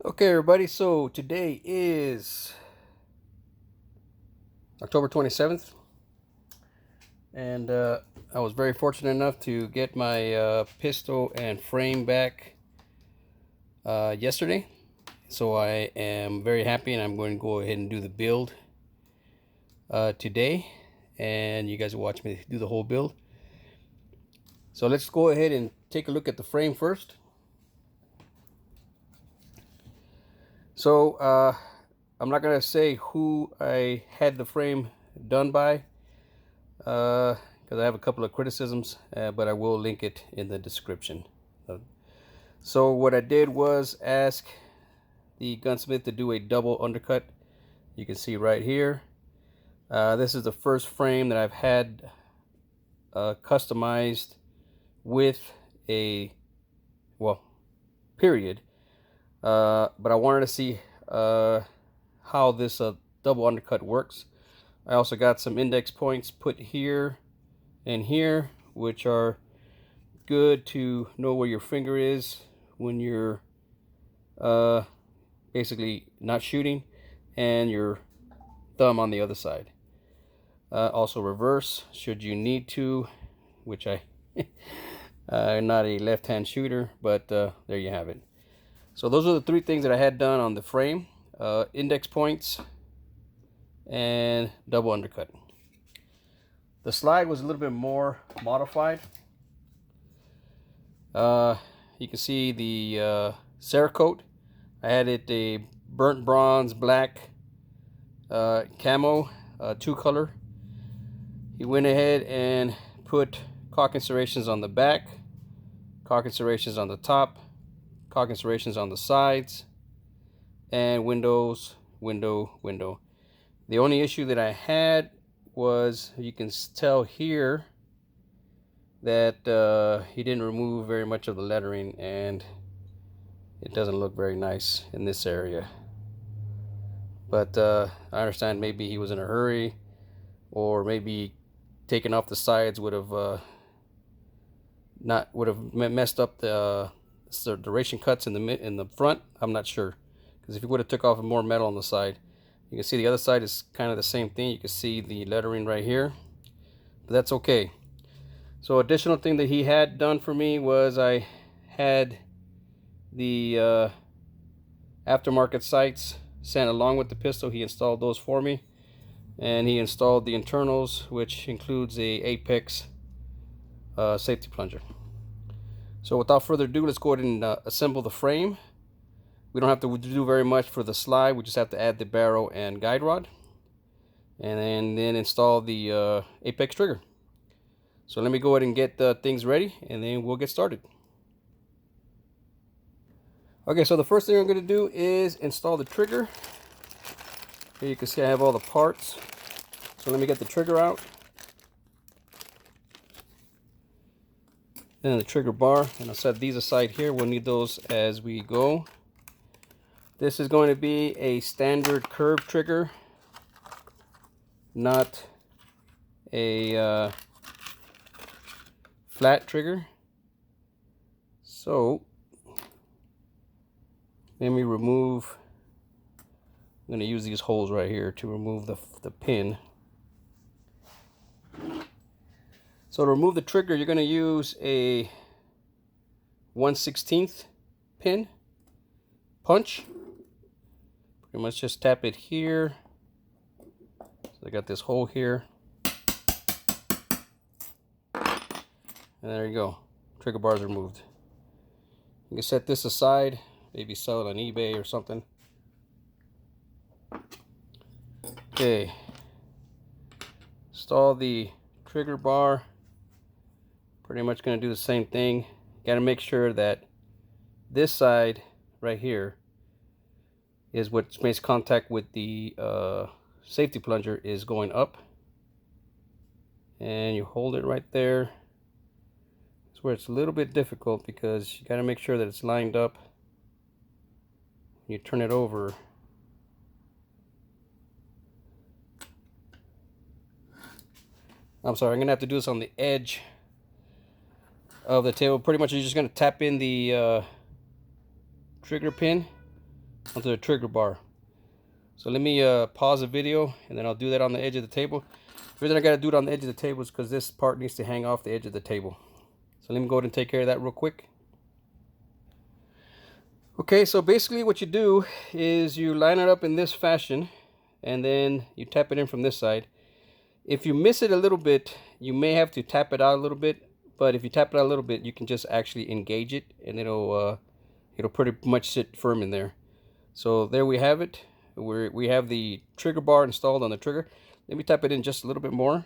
Okay, everybody, so today is October 27th, and I was very fortunate enough to get my pistol and frame back yesterday. So I am very happy, and I'm going to go ahead and do the build today, and you guys will watch me do the whole build. So let's go ahead and take a look at the frame first. So I'm not going to say who I had the frame done by, because I have a couple of criticisms, but I will link it in the description. So what I did was ask the gunsmith to do a double undercut. You can see right here. This is the first frame that I've had customized with a, well, period. But I wanted to see how this double undercut works. I also got some index points put here and here, which are good to know where your finger is when you're basically not shooting, and your thumb on the other side. Also reverse should you need to, which I'm not a left-hand shooter, but there you have it. So those are the three things that I had done on the frame: index points and double undercut. The slide was a little bit more modified. You can see the Cerakote. I had it a burnt bronze black camo, two color. He went ahead and put caulk serrations on the back, caulk serrations on the top, caulk serrations on the sides, and windows, window. The only issue that I had was, you can tell here that he didn't remove very much of the lettering, and it doesn't look very nice in this area. But I understand maybe he was in a hurry, or maybe taking off the sides would have messed up the duration cuts in the front. I'm not sure, because if you would have took off more metal on the side, you can see the other side is kind of the same thing. You can see the lettering right here, but that's okay. So additional thing that he had done for me was, I had the aftermarket sights sent along with the pistol. He installed those for me, and he installed the internals, which includes a Apex safety plunger. So without further ado, let's go ahead and assemble the frame. We don't have to do very much for the slide. We just have to add the barrel and guide rod, and then install the Apex trigger. So let me go ahead and get things ready, and then we'll get started. Okay, so the first thing I'm going to do is install the trigger. Here you can see I have all the parts. So let me get the trigger out. Then the trigger bar, and I'll set these aside here. We'll need those as we go. This is going to be a standard curve trigger, not a flat trigger. So let me remove, I'm going to use these holes right here to remove the pin. So to remove the trigger, you're going to use a 1/16 pin punch. Pretty much just tap it here. So I got this hole here. And there you go. Trigger bars are removed. You can set this aside, maybe sell it on eBay or something. Okay. Install the trigger bar. Pretty much going to do the same thing. Got to make sure that this side right here is what makes contact with the safety plunger is going up. And you hold it right there. It's where it's a little bit difficult, because you got to make sure that it's lined up. You turn it over. I'm sorry, I'm going to have to do this on the edge of the table. Pretty much you're just going to tap in the trigger pin onto the trigger bar. So let me pause the video, and then I'll do that on the edge of the table. The reason I got to do it on the edge of the table is because this part needs to hang off the edge of the table. So let me go ahead and take care of that real quick. Okay, so basically what you do is you line it up in this fashion, and then you tap it in from this side. If you miss it a little bit, you may have to tap it out a little bit, but if you tap it out a little bit, you can just actually engage it, and it'll pretty much sit firm in there. So there we have it. We have the trigger bar installed on the trigger. Let me tap it in just a little bit more.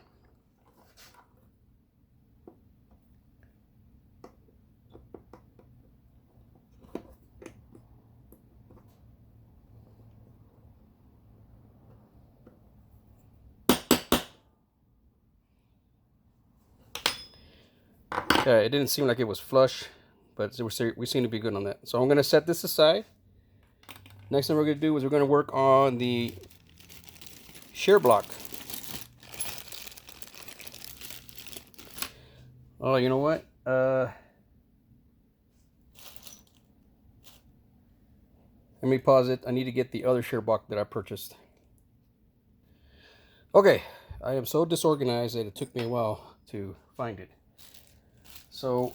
Yeah, it didn't seem like it was flush, but we seem to be good on that. So I'm going to set this aside. Next thing we're going to do is we're going to work on the shear block. Oh, you know what? Let me pause it. I need to get the other shear block that I purchased. Okay, I am so disorganized that it took me a while to find it. So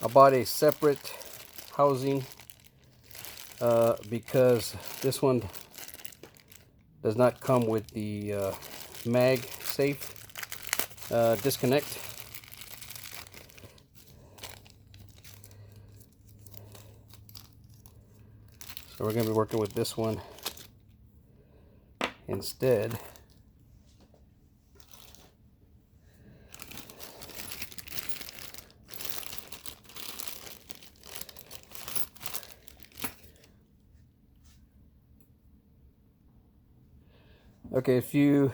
I bought a separate housing because this one does not come with the mag safe disconnect. So we're going to be working with this one instead. Okay, if you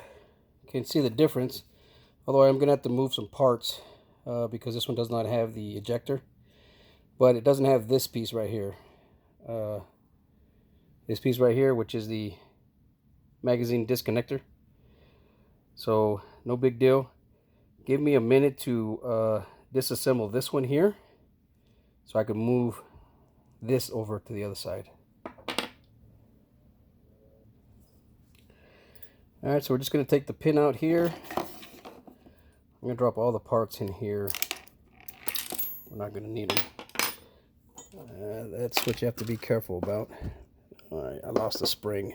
can see the difference, although I'm going to have to move some parts because this one does not have the ejector, but it doesn't have this piece right here. This piece right here, which is the magazine disconnector. So no big deal. Give me a minute to disassemble this one here so I can move this over to the other side. Alright, so we're just going to take the pin out here. I'm going to drop all the parts in here. We're not going to need them. That's what you have to be careful about. Alright, I lost the spring.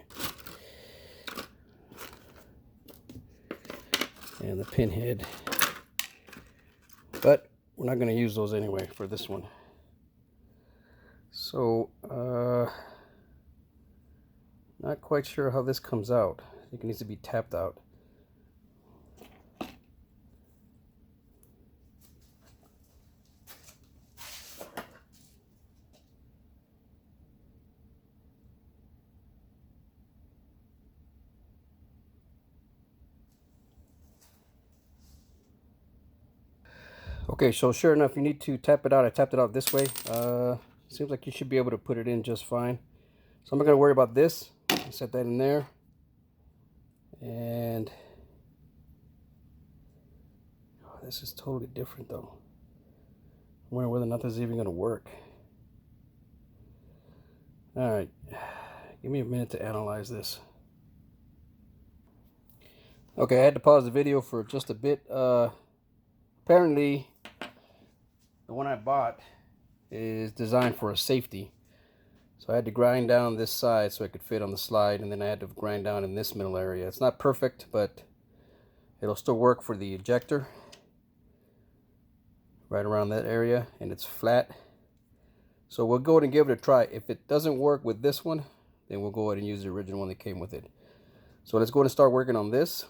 And the pin head. But we're not going to use those anyway for this one. So, not quite sure how this comes out. I think it needs to be tapped out. Okay, so sure enough, you need to tap it out. I tapped it out this way. Seems like you should be able to put it in just fine. So I'm not going to worry about this. Set that in there. And oh, this is totally different though. I wonder whether or not this is even going to work. Alright, give me a minute to analyze this. Okay, I had to pause the video for just a bit. Apparently, the one I bought is designed for a safety. So I had to grind down this side so it could fit on the slide, and then I had to grind down in this middle area. It's not perfect, but it'll still work for the ejector. Right around that area, and it's flat. So we'll go ahead and give it a try. If it doesn't work with this one, then we'll go ahead and use the original one that came with it. So let's go ahead and start working on this.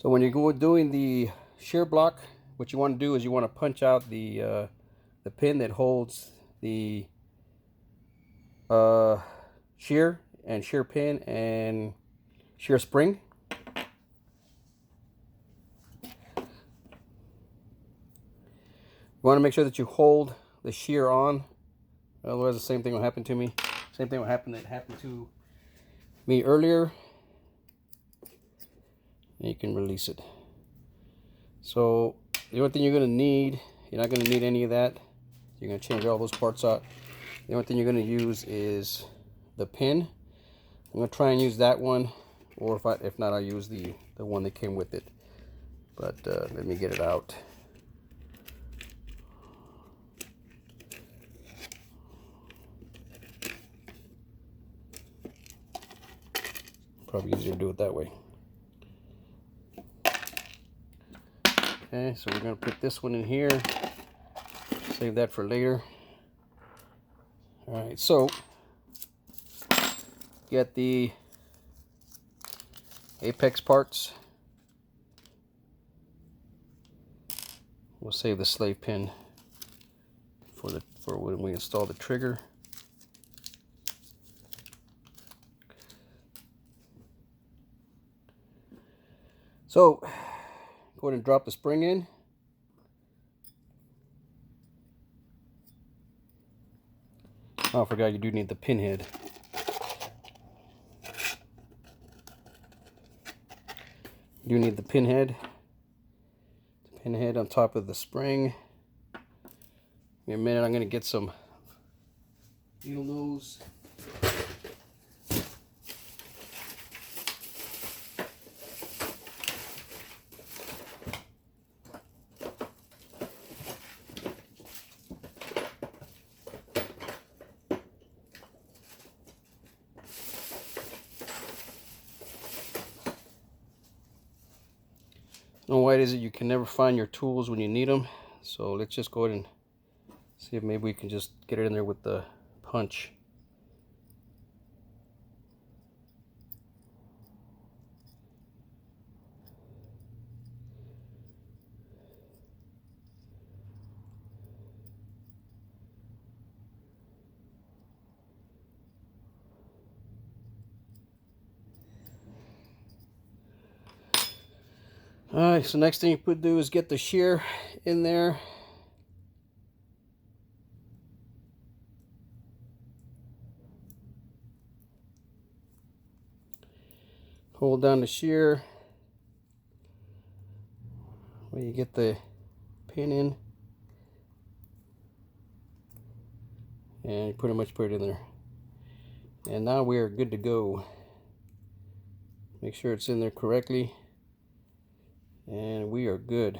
So when you go doing the shear block, what you want to do is you want to punch out the pin that holds the shear pin and shear spring. You want to make sure that you hold the shear on, otherwise the same thing will happen to me. Same thing will happen that happened to me earlier. And you can release it. So the only thing you're going to need, you're not going to need any of that. You're going to change all those parts out. The only thing you're going to use is the pin. I'm going to try and use that one, or if not, I'll use the one that came with it. But let me get it out. Probably easier to do it that way. Okay, so we're going to put this one in here. Save that for later. Alright, so get the apex parts. We'll save the slave pin for when we install the trigger. So go ahead and drop the spring in. Oh, I forgot you do need the pin head. You do need the pin head. The pin head on top of the spring. Give me a minute, I'm going to get some needle nose. I don't know why it is that you can never find your tools when you need them. So let's just go ahead and see if maybe we can just get it in there with the punch. Alright, so next thing you could do is get the shear in there. Hold down the shear where you get the pin in, and you pretty much put it in there. And now we are good to go. Make sure it's in there correctly, and we are good.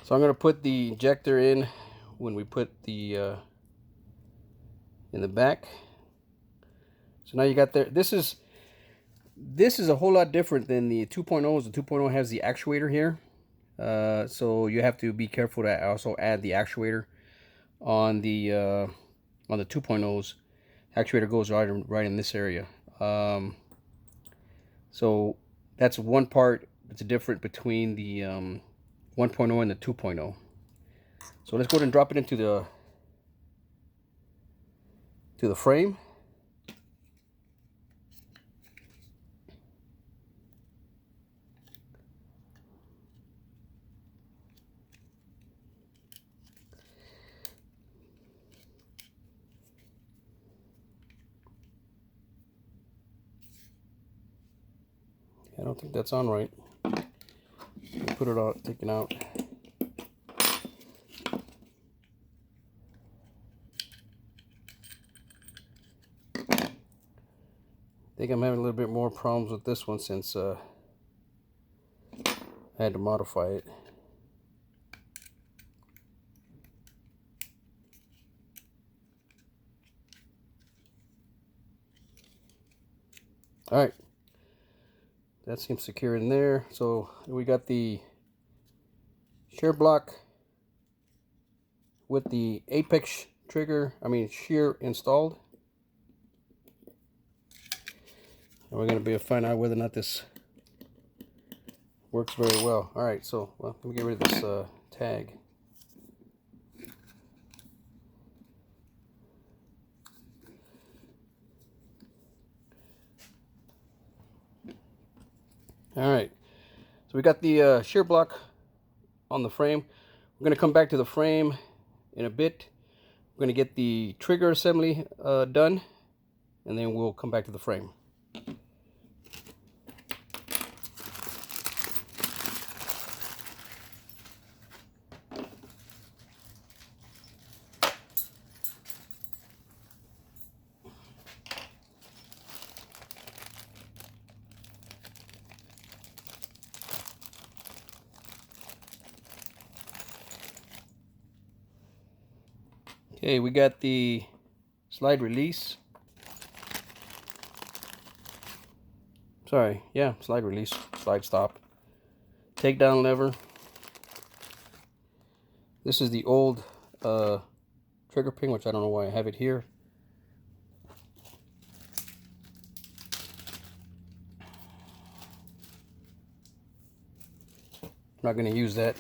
So I'm going to put the injector in when we put the in the back. So now you got there. This is a whole lot different than the 2.0s. The 2.0 has the actuator here, so you have to be careful to also add the actuator on the 2.0s. Actuator goes right in this area. So that's one part that's different between the 1.0 and the 2.0. So let's go ahead and drop it into the frame. I don't think that's on right. Put it out, take it out. I think I'm having a little bit more problems with this one since I had to modify it. All right, that seems secure in there. So we got the shear block with the apex shear installed. And we're going to be able to find out whether or not this works very well. All right, so let me get rid of this tag. All right, so we got the shear block on the frame. We're going to come back to the frame in a bit. We're going to get the trigger assembly done, and then we'll come back to the frame. Okay, we got the slide release. Sorry, yeah, slide release, slide stop. Takedown lever. This is the old trigger pin, which I don't know why I have it here. I'm not going to use that.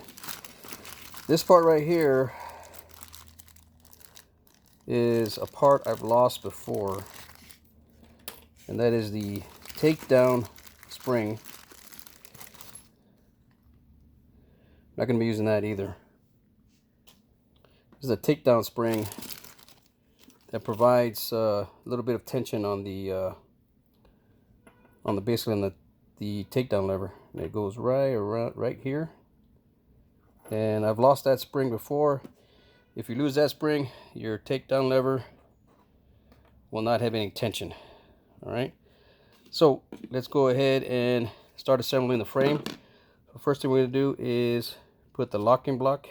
This part right here is a part I've lost before, and that is the takedown spring. Not going to be using that either. This is a takedown spring that provides a little bit of tension on the basically on the takedown lever, and it goes right around right here. And I've lost that spring before. If you lose that spring, your takedown lever will not have any tension. All right, so let's go ahead and start assembling the frame. So first thing we're going to do is put the locking block.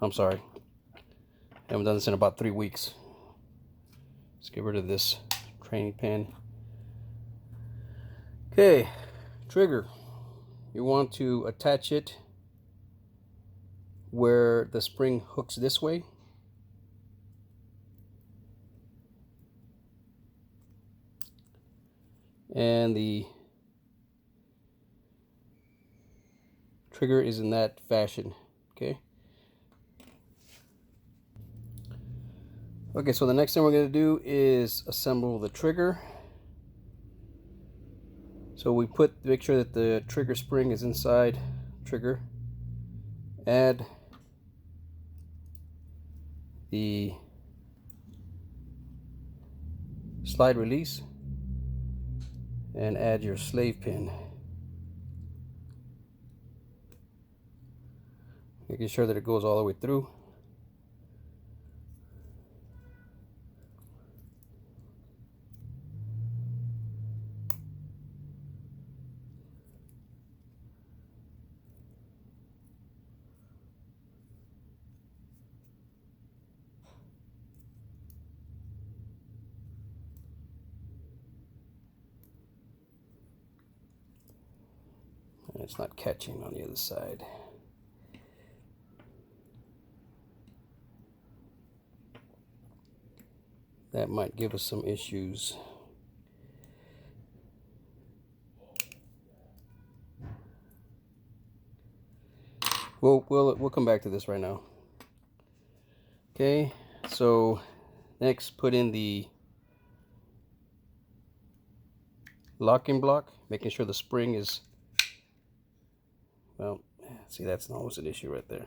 I'm sorry, I haven't done this in about 3 weeks. Let's get rid of this training pin. Okay, trigger. You want to attach it where the spring hooks this way. And the trigger is in that fashion. Okay. Okay, so the next thing we're going to do is assemble the trigger. So we make sure that the trigger spring is inside trigger. Add the slide release and add your slave pin. Making sure that it goes all the way through. And it's not catching on the other side. That might give us some issues. We'll come back to this right now. Okay, so next put in the locking block, making sure the spring is, well, see, that's almost an issue right there.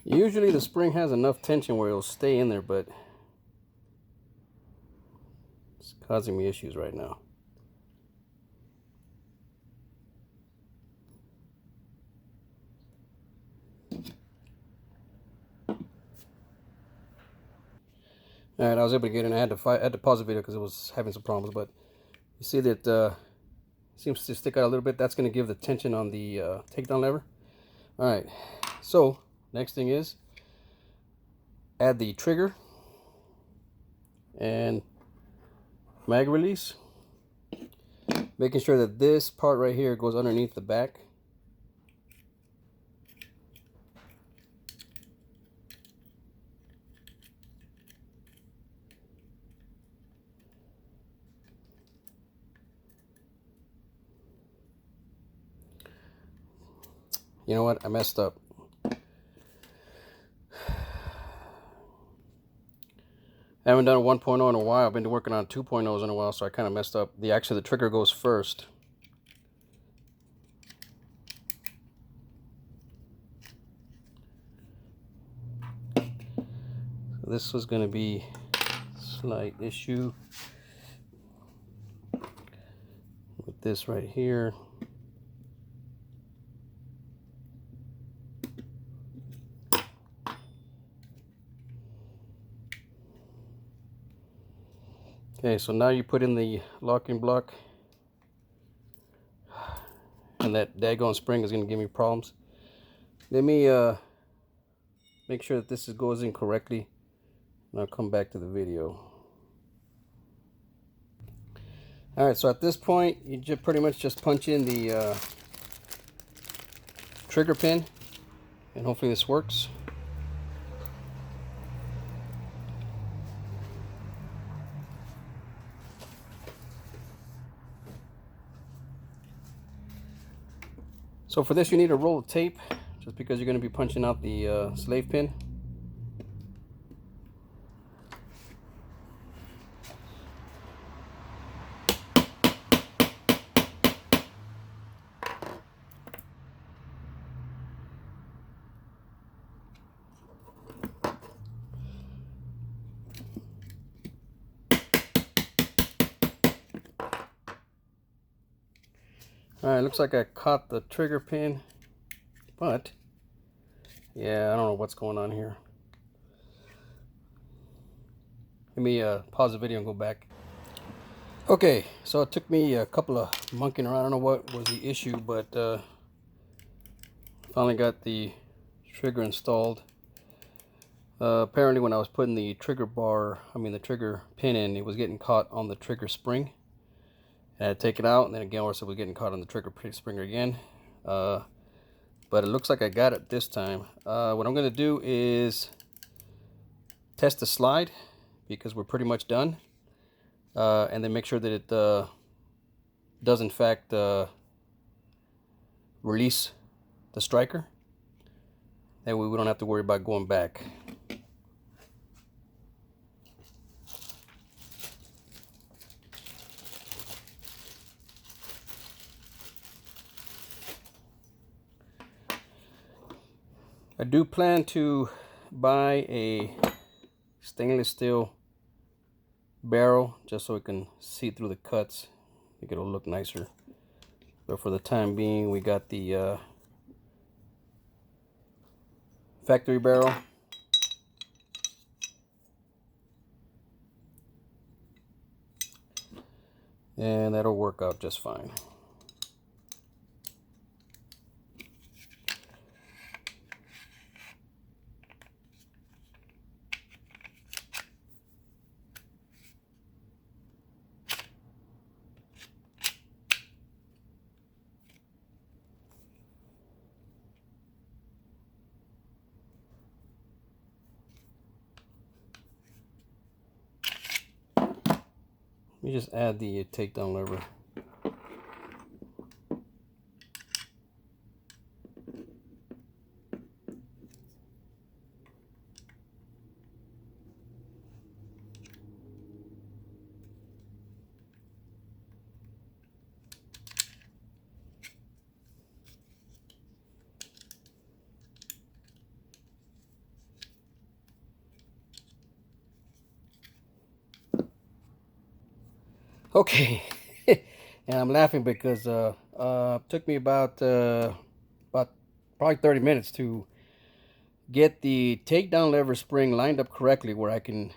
Usually the spring has enough tension where it'll stay in there, but it's causing me issues right now. All right, I was able to get in. I had to pause the video because it was having some problems, but you see that it seems to stick out a little bit. That's going to give the tension on the takedown lever. All right, so next thing is add the trigger and mag release, making sure that this part right here goes underneath the back. You know what? I messed up. I haven't done a 1.0 in a while. I've been working on 2.0s in a while, so I kind of messed up. Actually, the trigger goes first. So this was going to be a slight issue. get this right here. Okay, so now you put in the locking block, and that daggone spring is going to give me problems. Let me make sure that this goes in correctly, and I'll come back to the video. Alright, so at this point, you just pretty much just punch in the trigger pin, and hopefully this works. So for this you need a roll of tape, just because you're going to be punching out the slave pin. Alright, looks like I caught the trigger pin, but yeah, I don't know what's going on here. Let me pause the video and go back. Okay, so it took me a couple of monkeying around. I don't know what was the issue, but finally got the trigger installed. Apparently when I was putting the trigger pin in, it was getting caught on the trigger spring. I had to take it out, and then again, also was getting caught on the trigger spring again. But it looks like I got it this time. What I'm going to do is test the slide, because we're pretty much done. And then make sure that it does in fact release the striker. That way we don't have to worry about going back. I do plan to buy a stainless steel barrel just so it can see through the cuts. I think it'll look nicer. But for the time being, we got the factory barrel. And that'll work out just fine. Let me just add the takedown lever. Okay, and I'm laughing because it took me about probably 30 minutes to get the takedown lever spring lined up correctly, where I can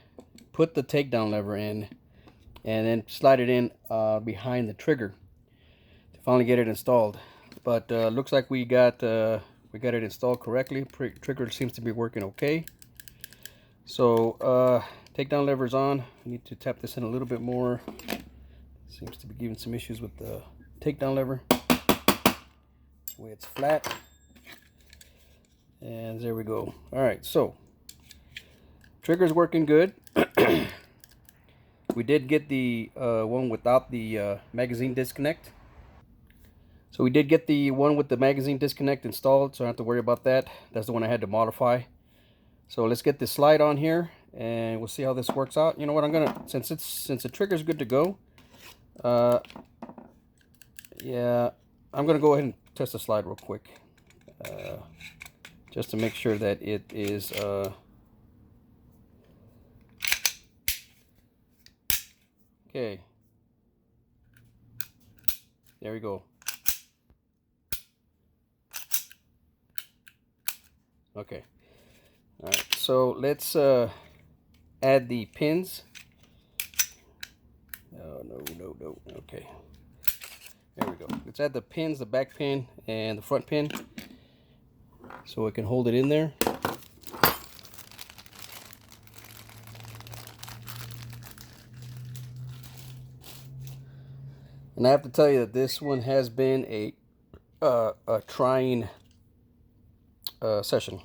put the takedown lever in and then slide it in behind the trigger to finally get it installed. But looks like we got it installed correctly. Trigger seems to be working okay. So takedown lever's on. I need to tap this in a little bit more. Seems to be giving some issues with the takedown lever. The way it's flat. And there we go. Alright, so trigger's working good. We did get the one without the magazine disconnect. So we did get the one with the magazine disconnect installed, so I don't have to worry about that. That's the one I had to modify. So let's get this slide on here, and we'll see how this works out. You know what, I'm gonna, since the trigger's good to go, yeah, I'm gonna go ahead and test the slide real quick, just to make sure that it is okay. There we go. Okay. All right. So let's add the pins. Oh, no. Okay. There we go. Let's add the pins, the back pin and the front pin, so it can hold it in there. And I have to tell you that this one has been a trying session,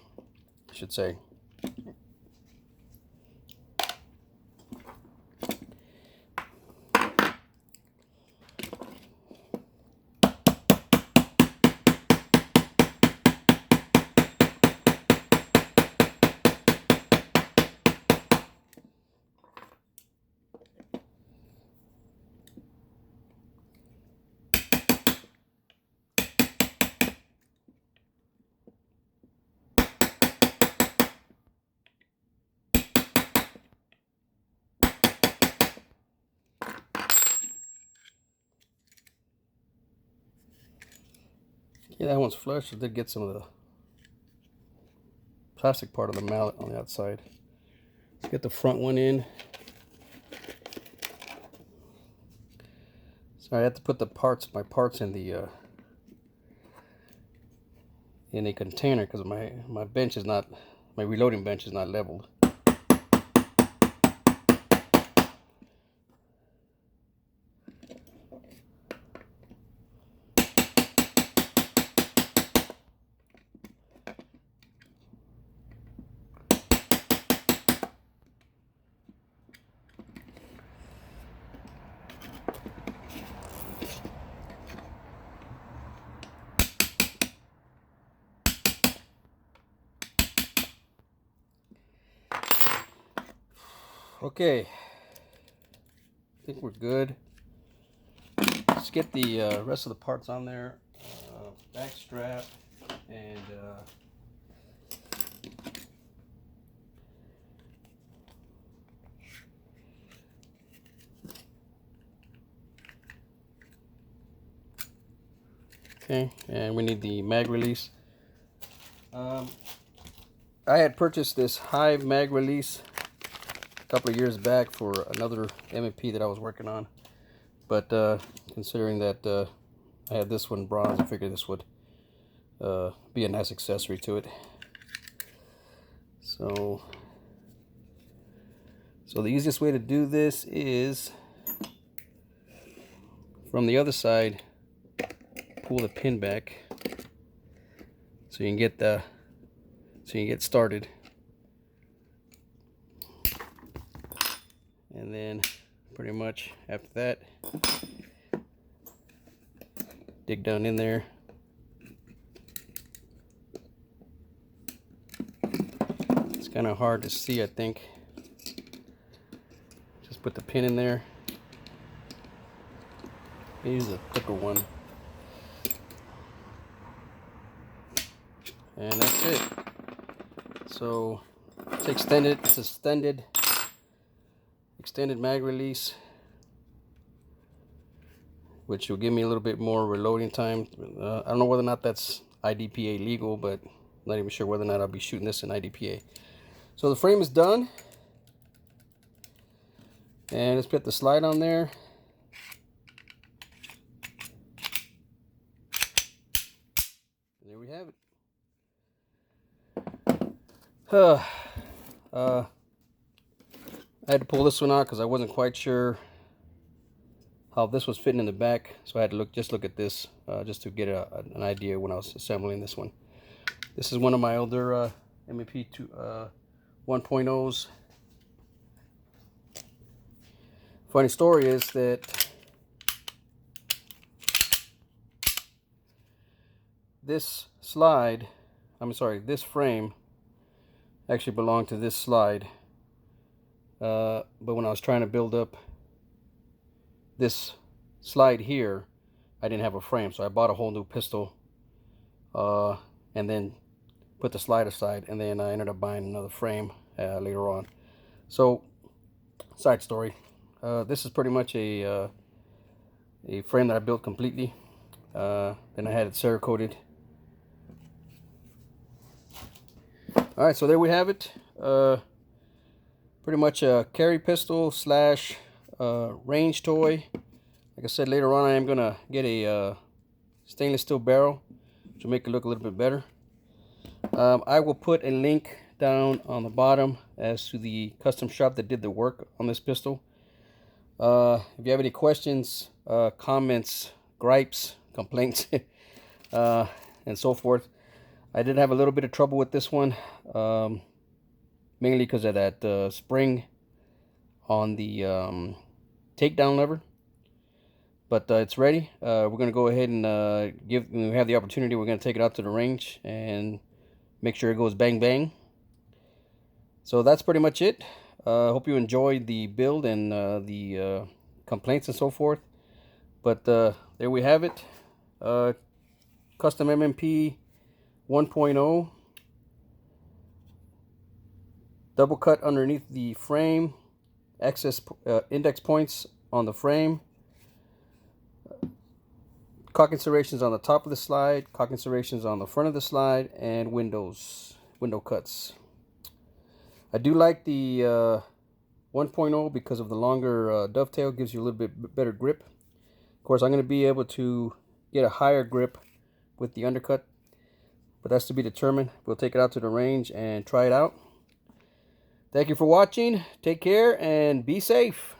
I should say. Yeah, that one's flush. I did get some of the plastic part of the mallet on the outside. Let's get the front one in. So I had to put my parts in the in a container because my bench is not, my reloading bench is not leveled. Okay, I think we're good. Let's get the rest of the parts on there. Back strap and okay, and we need the mag release. I had purchased this Hive mag release a couple of years back for another M&P that I was working on, but considering that I had this one bronze, I figured this would be a nice accessory to it. So the easiest way to do this is from the other side, pull the pin back so you can get started, and then pretty much after that, dig down in there. It's kind of hard to see, I think. Just put the pin in there. Use a thicker one, and that's it. So it's extended. It's extended mag release, which will give me a little bit more reloading time. I don't know whether or not that's IDPA legal, but I'm not even sure whether or not I'll be shooting this in IDPA. So the frame is done, and let's put the slide on there. And there we have it. I had to pull this one out because I wasn't quite sure how this was fitting in the back, so I had to look at this just to get an idea when I was assembling this one. This is one of my older M&P 1.0s. Funny story is that this frame actually belonged to this slide. But when I was trying to build up this slide here, I didn't have a frame, so I bought a whole new pistol and then put the slide aside, and then I ended up buying another frame later on. So, side story, this is pretty much a frame that I built completely. Then I had it Cerakoted. All right, so there we have it. Pretty much a carry pistol slash range toy. Like I said, later on I am gonna get a stainless steel barrel to make it look a little bit better. I will put a link down on the bottom as to the custom shop that did the work on this pistol. If you have any questions, comments, gripes, complaints, and so forth, I did have a little bit of trouble with this one, mainly because of that spring on the takedown lever. But it's ready. We're going to go ahead and when we have the opportunity, we're going to take it out to the range and make sure it goes bang bang. So that's pretty much it. Hope you enjoyed the build and the complaints and so forth. But there we have it. Custom MMP 1.0. Double cut underneath the frame. Excess index points on the frame. Cock serrations on the top of the slide. Cock serrations on the front of the slide. And window cuts. I do like the 1.0 because of the longer dovetail. Gives you a little bit better grip. Of course, I'm going to be able to get a higher grip with the undercut, but that's to be determined. We'll take it out to the range and try it out. Thank you for watching. Take care and be safe.